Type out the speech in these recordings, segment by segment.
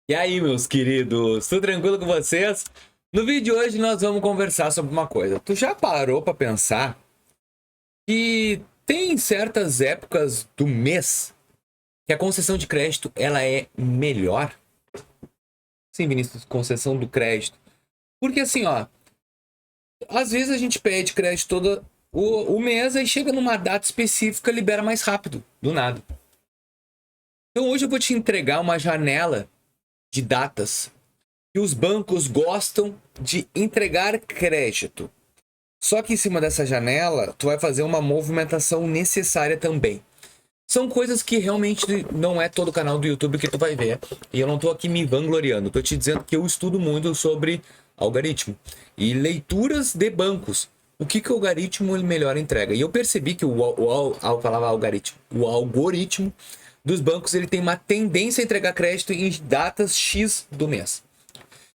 E aí, meus queridos, tudo tranquilo com vocês? No vídeo de hoje nós vamos conversar sobre uma coisa. Tu já parou para pensar que tem certas épocas do mês que a concessão de crédito ela é melhor? Sim, Vinícius, concessão do crédito. Porque assim, ó, às vezes a gente pede crédito todo o mês e chega numa data específica libera mais rápido, do nada. Então hoje eu vou te entregar uma janela de datas que os bancos gostam de entregar crédito. Só que em cima dessa janela, tu vai fazer uma movimentação necessária também. São coisas que realmente não é todo canal do YouTube que tu vai ver. E eu não tô aqui me vangloriando, tô te dizendo que eu estudo muito sobre algoritmo e leituras de bancos. O que o algoritmo ele melhor entrega? E eu percebi que falava algoritmo, o algoritmo dos bancos ele tem uma tendência a entregar crédito em datas X do mês.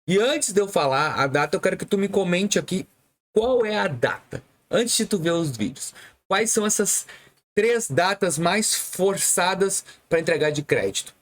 E antes de eu falar a data, eu quero que tu me comente aqui qual é a data. Antes de tu ver os vídeos. Quais são essas 3 datas mais forçadas para entregar de crédito?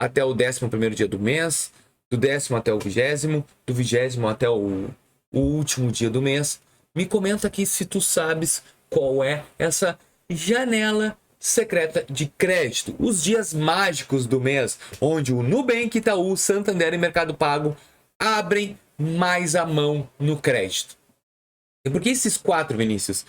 Até o 11º dia do mês, do 10º até o 20º, do 20º até o último dia do mês. Me comenta aqui se tu sabes qual é essa janela secreta de crédito, os dias mágicos do mês, onde o Nubank, Itaú, Santander e Mercado Pago abrem mais a mão no crédito. E por que esses 4, Vinícius?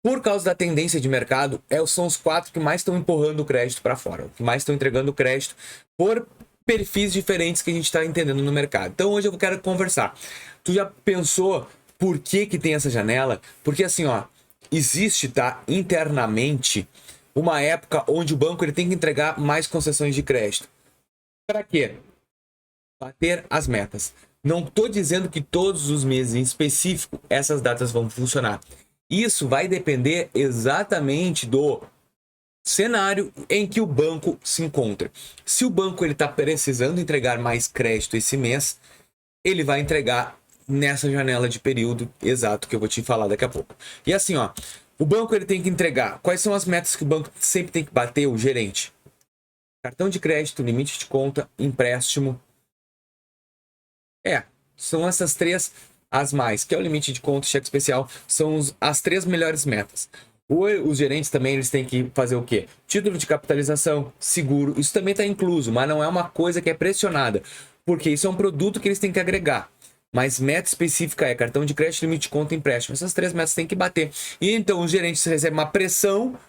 Por causa da tendência de mercado, são os 4 que mais estão empurrando o crédito para fora, que mais estão entregando crédito por perfis diferentes que a gente está entendendo no mercado. Então hoje eu quero conversar. Tu já pensou por que tem essa janela? Porque assim, ó, existe, tá, internamente uma época onde o banco ele tem que entregar mais concessões de crédito. Para quê? Bater as metas. Não estou dizendo que todos os meses em específico essas datas vão funcionar. Isso vai depender exatamente do cenário em que o banco se encontra. Se o banco ele está precisando entregar mais crédito esse mês, ele vai entregar nessa janela de período exato que eu vou te falar daqui a pouco. E assim, ó, o banco ele tem que entregar. Quais são as metas que o banco sempre tem que bater, o gerente? Cartão de crédito, limite de conta, empréstimo. São essas 3 as mais, que é o limite de conta e cheque especial, são as 3 melhores metas. Os gerentes também eles têm que fazer o quê? Título de capitalização, seguro, isso também está incluso, mas não é uma coisa que é pressionada, porque isso é um produto que eles têm que agregar. Mas meta específica é cartão de crédito, limite de conta e empréstimo. Essas 3 metas têm que bater. E então os gerentes recebem uma pressão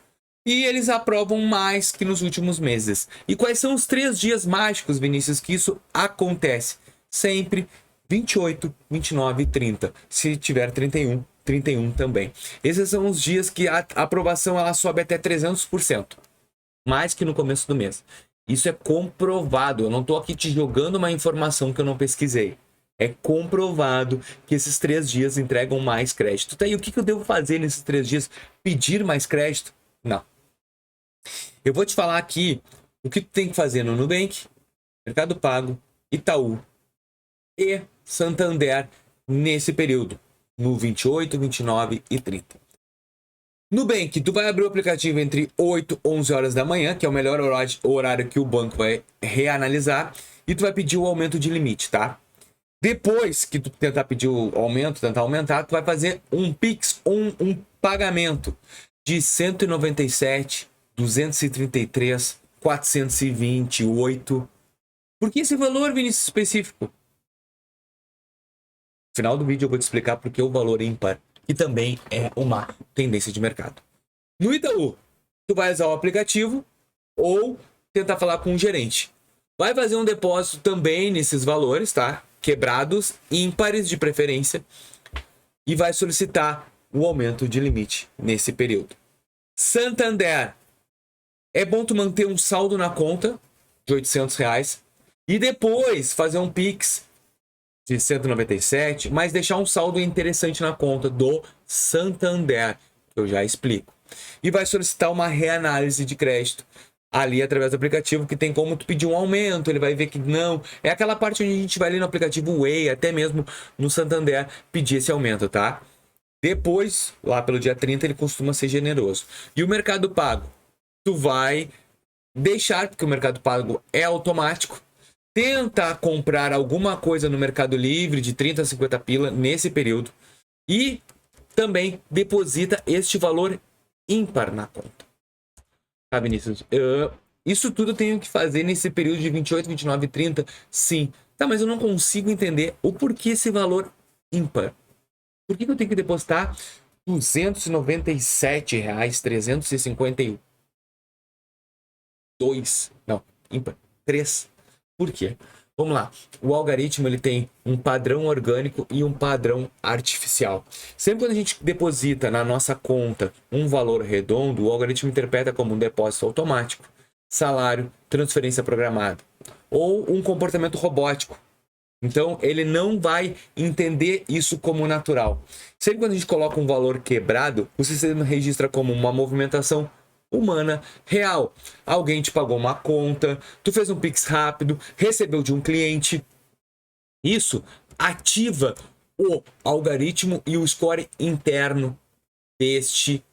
e eles aprovam mais que nos últimos meses. E quais são os 3 dias mágicos, Vinícius, que isso acontece? Sempre 28, 29 e 30. Se tiver 31, 31 também. Esses são os dias que a aprovação ela sobe até 300%. Mais que no começo do mês. Isso é comprovado. Eu não estou aqui te jogando uma informação que eu não pesquisei. É comprovado que esses 3 dias entregam mais crédito. Tá aí, o que eu devo fazer nesses 3 dias? Pedir mais crédito? Não. Eu vou te falar aqui o que tu tem que fazer no Nubank, Mercado Pago, Itaú e Santander nesse período, no 28, 29 e 30. Nubank, tu vai abrir o aplicativo entre 8 e 11 horas da manhã, que é o melhor horário que o banco vai reanalisar, e tu vai pedir o aumento de limite, tá? Depois que tu tentar pedir o aumento, tentar aumentar, tu vai fazer um Pix, um pagamento de 197, 233, 428. Por que esse valor, Vinícius, específico? No final do vídeo eu vou te explicar por que o valor ímpar, que também é uma tendência de mercado. No Itaú, tu vai usar o aplicativo ou tentar falar com o gerente. Vai fazer um depósito também nesses valores, tá? Quebrados, ímpares de preferência, e vai solicitar o aumento de limite nesse período. Santander, é bom tu manter um saldo na conta de R$800 e depois fazer um Pix de 197, mas deixar um saldo interessante na conta do Santander, que eu já explico. E vai solicitar uma reanálise de crédito ali através do aplicativo, que tem como tu pedir um aumento, ele vai ver que não. É aquela parte onde a gente vai ali no aplicativo Way, até mesmo no Santander, pedir esse aumento, tá? Depois, lá pelo dia 30, ele costuma ser generoso. E o Mercado Pago? Tu vai deixar, porque o Mercado Pago é automático, tenta comprar alguma coisa no Mercado Livre de 30 a 50 pila nesse período e também deposita este valor ímpar na conta. Tá, Vinícius? Isso tudo eu tenho que fazer nesse período de 28, 29 e 30? Sim. Tá, mas eu não consigo entender o porquê esse valor ímpar. Por que eu tenho que depositar R$ 297,352? Não, ímpar. 3. Por quê? Vamos lá. O algoritmo ele tem um padrão orgânico e um padrão artificial. Sempre quando a gente deposita na nossa conta um valor redondo, o algoritmo interpreta como um depósito automático, salário, transferência programada ou um comportamento robótico. Então, ele não vai entender isso como natural. Sempre quando a gente coloca um valor quebrado, o sistema registra como uma movimentação humana real. Alguém te pagou uma conta, tu fez um Pix rápido, recebeu de um cliente. Isso ativa o algoritmo e o score interno deste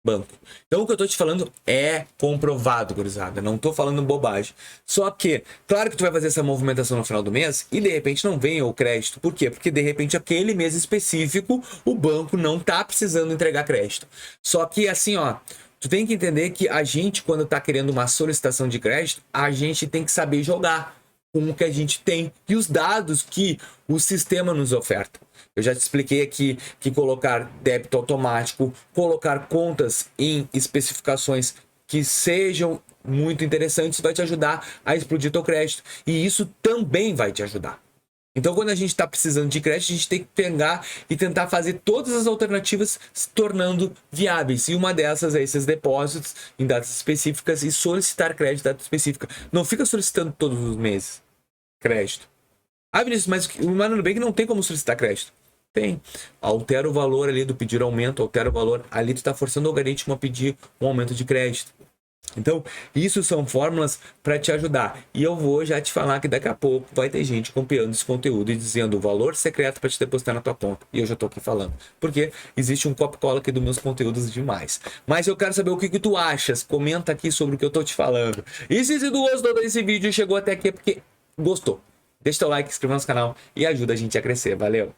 banco. Então, o que eu tô te falando é comprovado, gurizada. Não tô falando bobagem. Só que, claro que tu vai fazer essa movimentação no final do mês e de repente não vem o crédito. Por quê? Porque de repente aquele mês específico o banco não tá precisando entregar crédito. Só que assim, ó, tu tem que entender que a gente, quando tá querendo uma solicitação de crédito, a gente tem que saber jogar com o que a gente tem e os dados que o sistema nos oferta. Eu já te expliquei aqui que colocar débito automático, colocar contas em especificações que sejam muito interessantes vai te ajudar a explodir teu crédito. E isso também vai te ajudar. Então, quando a gente está precisando de crédito, a gente tem que pegar e tentar fazer todas as alternativas se tornando viáveis. E uma dessas é esses depósitos em datas específicas e solicitar crédito em data específica. Não fica solicitando todos os meses crédito. Ah, Vinícius, mas o Nubank não tem como solicitar crédito. Tem. Altera o valor ali do pedir aumento, altera o valor. Ali tu está forçando o algoritmo a pedir um aumento de crédito. Então, isso são fórmulas para te ajudar. E eu vou já te falar que daqui a pouco vai ter gente copiando esse conteúdo e dizendo o valor secreto para te depositar na tua conta. E eu já tô aqui falando. Porque existe um copy-cola aqui dos meus conteúdos demais. Mas eu quero saber o que tu achas. Comenta aqui sobre o que eu tô te falando. E se tu gostou desse vídeo e chegou até aqui é porque gostou. Deixa teu like, inscreva no canal e ajuda a gente a crescer. Valeu!